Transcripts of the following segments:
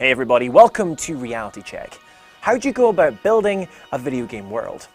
Hey everybody, welcome to Reality Check. How do you go about building a video game world?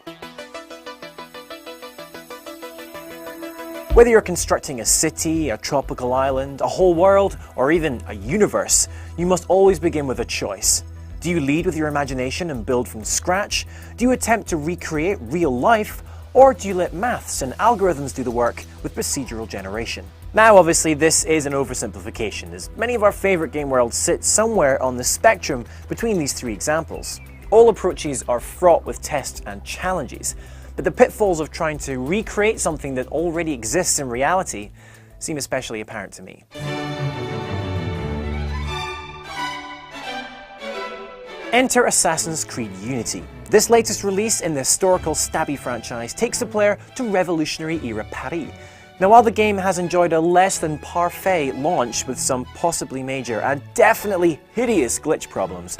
Whether you're constructing a city, a tropical island, a whole world, or even a universe, you must always begin with a choice. Do you lead with your imagination and build from scratch? Do you attempt to recreate real life? Or do you let maths and algorithms do the work with procedural generation? Now obviously this is an oversimplification, as many of our favourite game worlds sit somewhere on the spectrum between these three examples. All approaches are fraught with tests and challenges, but the pitfalls of trying to recreate something that already exists in reality seem especially apparent to me. Enter Assassin's Creed Unity. This latest release in the historical stabby franchise takes the player to revolutionary era Paris. Now while the game has enjoyed a less than parfait launch with some possibly major and definitely hideous glitch problems,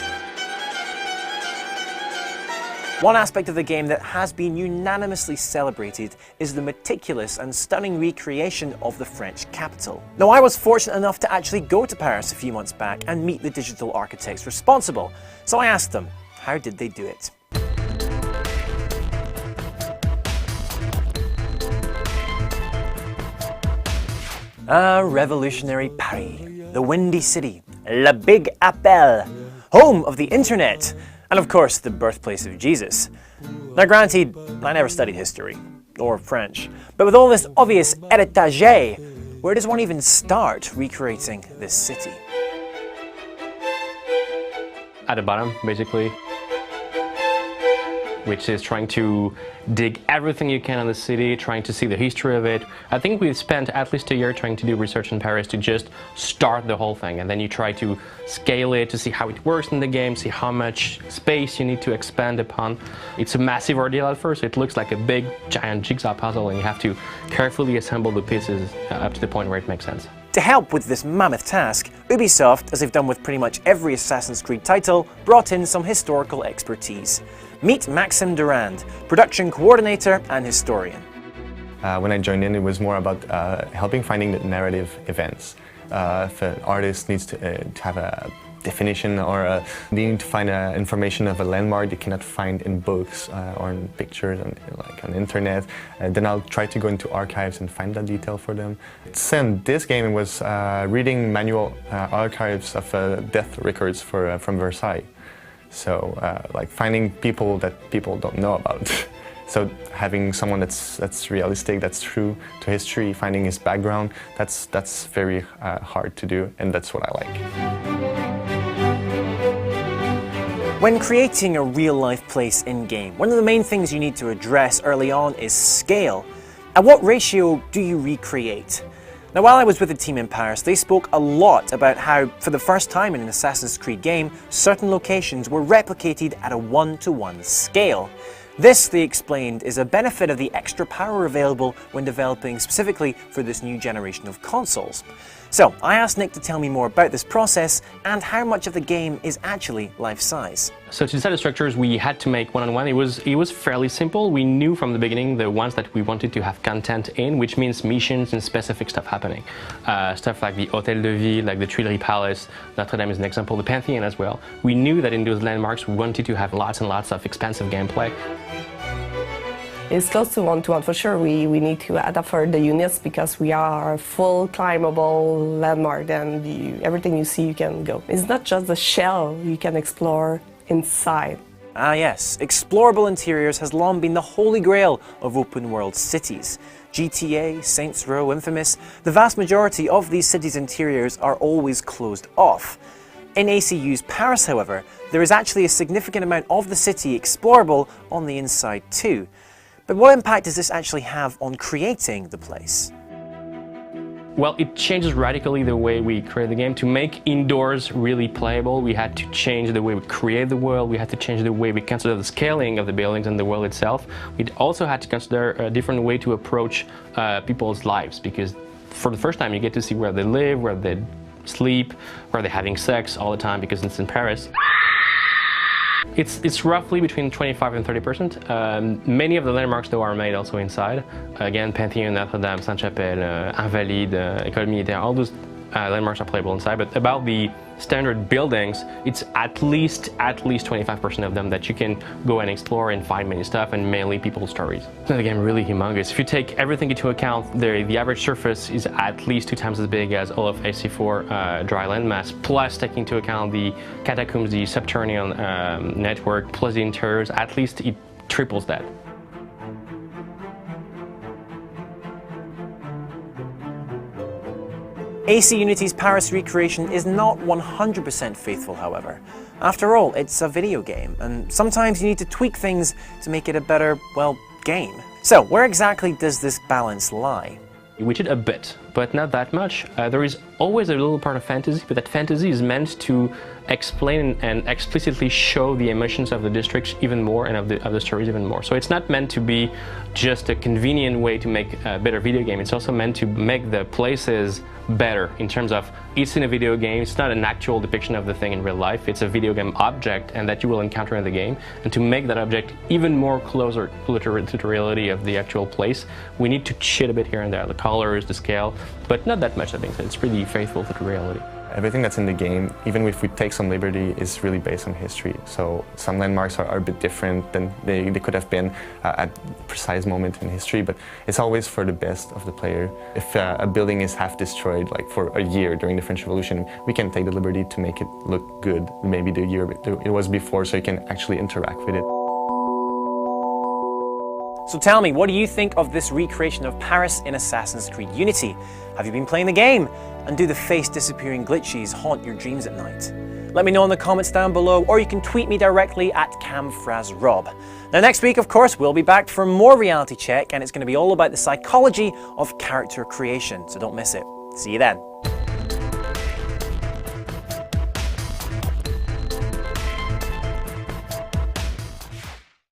one aspect of the game that has been unanimously celebrated is the meticulous and stunning recreation of the French capital. Now I was fortunate enough to actually go to Paris a few months back and meet the digital architects responsible, so I asked them, how did they do it? Revolutionary Paris, the Windy City, Le Big Apple, home of the internet, and of course the birthplace of Jesus. Now granted, I never studied history, or French, but with all this obvious héritage, where does one even start recreating this city? At the bottom, basically, which is trying to dig everything you can on the city, trying to see the history of it. I think we've spent at least a year trying to do research in Paris to just start the whole thing, and then you try to scale it to see how it works in the game, see how much space you need to expand upon. It's a massive ordeal at first. It looks like a big, giant jigsaw puzzle, and you have to carefully assemble the pieces up to the point where it makes sense. To help with this mammoth task, Ubisoft, as they've done with pretty much every Assassin's Creed title, brought in some historical expertise. Meet Maxime Durand, production coordinator and historian. When I joined in, it was more about helping finding the narrative events. If an artist needs to have a definition or they need to find information of a landmark they cannot find in books or in pictures and like on the internet, then I'll try to go into archives and find that detail for them. In this game, it was reading manual archives of death records from Versailles. So like finding people that people don't know about. So having someone that's realistic, that's true to history, finding his background, that's very hard to do, and that's what I like. When creating a real-life place in-game, one of the main things you need to address early on is scale. At what ratio do you recreate? Now while I was with the team in Paris, they spoke a lot about how, for the first time in an Assassin's Creed game, certain locations were replicated at a 1-to-1 scale. This, they explained, is a benefit of the extra power available when developing specifically for this new generation of consoles. So I asked Nick to tell me more about this process and how much of the game is actually life-size. So to decide the structures we had to make one-on-one, it was fairly simple. We knew from the beginning the ones that we wanted to have content in, which means missions and specific stuff happening. Stuff like the Hôtel de Ville, like the Tuileries Palace, Notre Dame is an example, the Pantheon as well. We knew that in those landmarks we wanted to have lots and lots of expansive gameplay. It's close to 1-to-1 for sure. We need to adapt for the units because we are a full climbable landmark, and everything you see you can go. It's not just the shell you can explore inside. Ah yes, explorable interiors has long been the holy grail of open world cities. GTA, Saints Row, Infamous, the vast majority of these cities' interiors are always closed off. In ACU's Paris, however, there is actually a significant amount of the city explorable on the inside too. But what impact does this actually have on creating the place? Well, it changes radically the way we create the game. To make indoors really playable, we had to change the way we create the world, we had to change the way we consider the scaling of the buildings and the world itself. We also had to consider a different way to approach people's lives, because for the first time you get to see where they live, where they sleep, where they're having sex all the time because it's in Paris. It's roughly between 25 and 30%. Many of the landmarks though are made also inside. Again, Pantheon, Notre Dame, Sainte-Chapelle, Invalides, École Militaire, all those landmarks are playable inside, but about the standard buildings, it's at least 25% of them that you can go and explore and find many stuff, and mainly people's stories. The game really humongous. If you take everything into account, the average surface is at least 2 times as big as all of AC4 dry landmass, plus taking into account the catacombs, the subterranean network, plus the interiors, at least it triples that. AC Unity's Paris recreation is not 100% faithful, however. After all, it's a video game, and sometimes you need to tweak things to make it a better, well, game. So, where exactly does this balance lie? We did a bit, but not that much. There is always a little part of fantasy, but that fantasy is meant to explain and explicitly show the emotions of the districts even more and of the stories even more. So it's not meant to be just a convenient way to make a better video game. It's also meant to make the places better in terms of it's in a video game. It's not an actual depiction of the thing in real life. It's a video game object and that you will encounter in the game. And to make that object even more closer to the reality of the actual place, we need to cheat a bit here and there, the colors, the scale, but not that much, I think. It's pretty faithful to the reality. Everything that's in the game, even if we take some liberty, is really based on history. So some landmarks are a bit different than they could have been at a precise moment in history, but it's always for the best of the player. If a building is half destroyed, like for a year during the French Revolution, we can take the liberty to make it look good, maybe the year it was before, so you can actually interact with it. So tell me, what do you think of this recreation of Paris in Assassin's Creed Unity? Have you been playing the game? And do the face disappearing glitches haunt your dreams at night? Let me know in the comments down below, or you can tweet me directly at CamFrazRob. Now next week, of course, we'll be back for more Reality Check, and it's going to be all about the psychology of character creation, so don't miss it. See you then.